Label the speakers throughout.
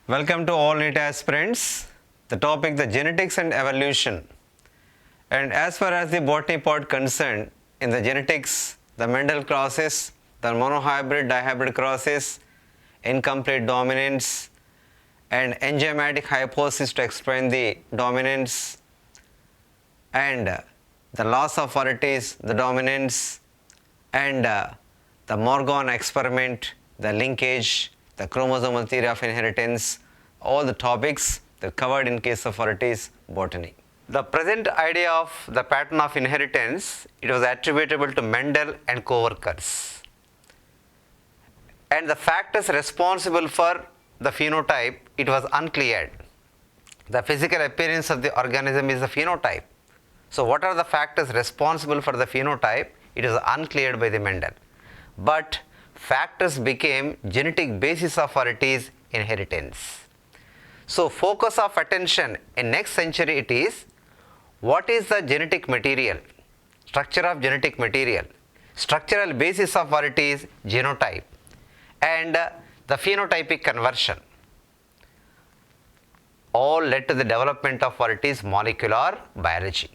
Speaker 1: Welcome to all Neet aspirants. The topic the genetics and evolution. And as far as the botany part concerned, in the genetics, the Mendel crosses, the monohybrid dihybrid crosses, incomplete dominance, and enzymatic hypothesis to explain the dominance, and the loss of varieties, the dominance, and the Morgan experiment, the linkage, the chromosomal theory of inheritance, all the topics that covered in case of varieties botany. The present idea of the pattern of inheritance, it was attributable to Mendel and co-workers. And the factors responsible for the phenotype, it was uncleared. The physical appearance of the organism is the phenotype. So what are the factors responsible for the phenotype? It is uncleared by the Mendel. But factors became genetic basis of varieties inheritance. So focus of attention in next century it is, what is the genetic material, structure of genetic material, structural basis of varieties genotype, and the phenotypic conversion. All led to the development of varieties molecular biology.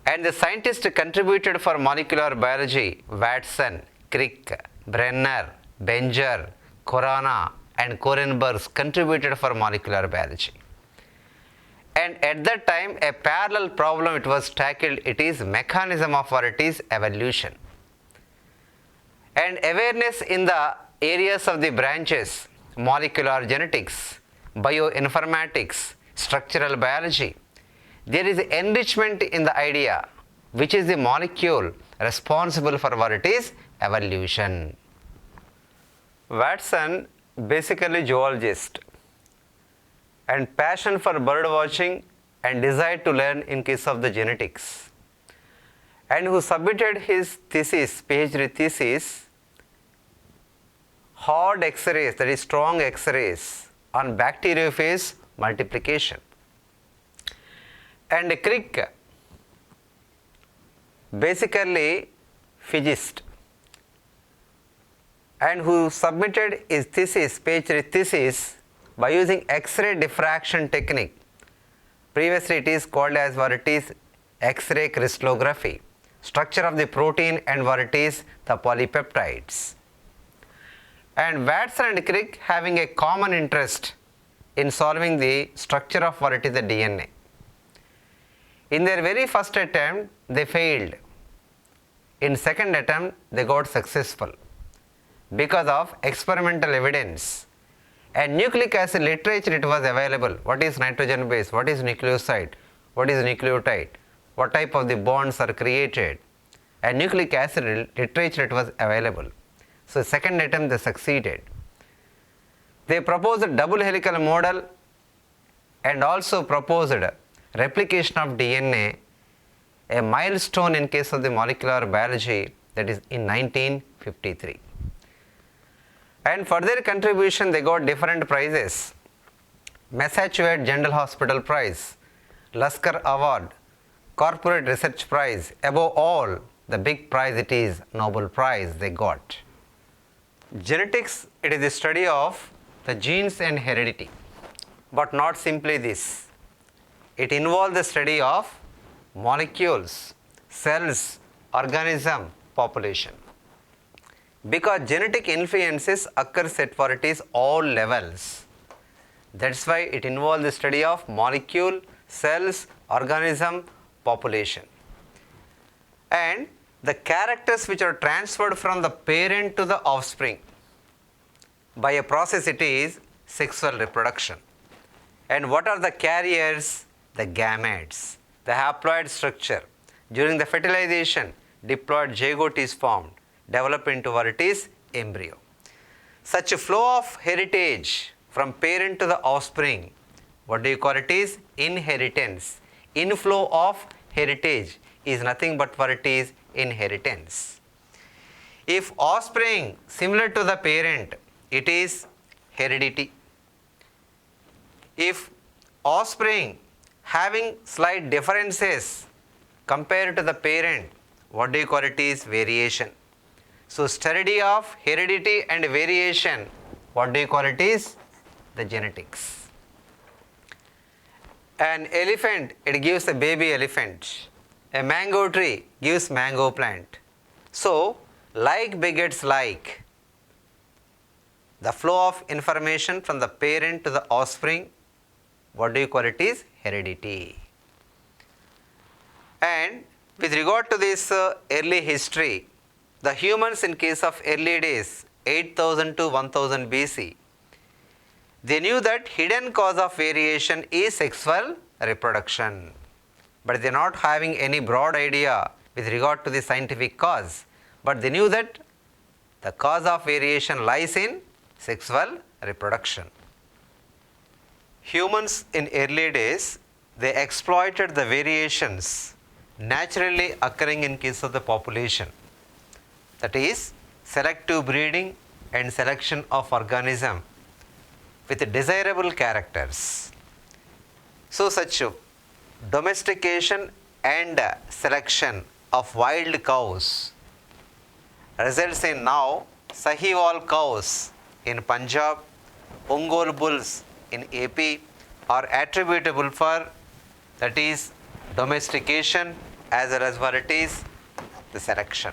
Speaker 1: And the scientists contributed for molecular biology, Watson, Crick, Brenner, Benger, Corona, and Korenbergs contributed for molecular biology. And at that time, a parallel problem it was tackled, it is mechanism of varieties evolution. And awareness in the areas of the branches, molecular genetics, bioinformatics, structural biology, there is enrichment in the idea, which is the molecule responsible for varieties evolution. Watson, basically zoologist, and passion for bird watching and desire to learn in case of the genetics, and who submitted his thesis, PhD thesis, hard X-rays, that is strong X-rays on bacteriophage multiplication. And Crick, basically physicist, and who submitted his thesis, PhD thesis, by using X-ray diffraction technique. Previously it is called as varieties X-ray crystallography, structure of the protein and varieties the polypeptides. And Watson and Crick having a common interest in solving the structure of varieties the DNA. In their very first attempt they failed. In second attempt they got successful because of experimental evidence. And nucleic acid literature it was available. What is nitrogen base? What is nucleoside? What is nucleotide? What type of the bonds are created? And nucleic acid literature it was available. So second attempt they succeeded. They proposed a double helical model and also proposed replication of DNA, a milestone in case of the molecular biology, that is in 1953. And for their contribution they got different prizes. Massachusetts General Hospital Prize, Lasker Award, Corporate Research Prize, above all the big prize it is Nobel Prize they got. Genetics, it is the study of the genes and heredity, but not simply this. It involves the study of molecules, cells, organism, population. Because genetic influences occurs at varieties all levels. That's why it involves the study of molecule, cells, organism, population. And the characters which are transferred from the parent to the offspring. By a process it is sexual reproduction. And what are the carriers? The gametes, the haploid structure. During the fertilization, diploid zygote is formed, develop into varieties embryo. Such a flow of heritage from parent to the offspring, what do you call it is? Inheritance. Inflow of heritage is nothing but varieties inheritance. If offspring similar to the parent, it is heredity. If offspring having slight differences compared to the parent, what do you call it is? Variation. So study of heredity and variation, what do you call it is? the genetics. An elephant, it gives a baby elephant. A mango tree gives mango plant. So, like begets like. The flow of information from the parent to the offspring, what do you call it, is heredity. And with regard to this early history, the humans in case of early days, 8000 to 1000 BC, they knew that hidden cause of variation is sexual reproduction. But they are not having any broad idea with regard to the scientific cause. But they knew that the cause of variation lies in sexual reproduction. Humans in early days, they exploited the variations naturally occurring in case of the population. That is, selective breeding and selection of organism with desirable characters. So such domestication and selection of wild cows results in now Sahiwal cows in Punjab, Ongol bulls in AP are attributable for, that is, domestication as well as for it is the selection.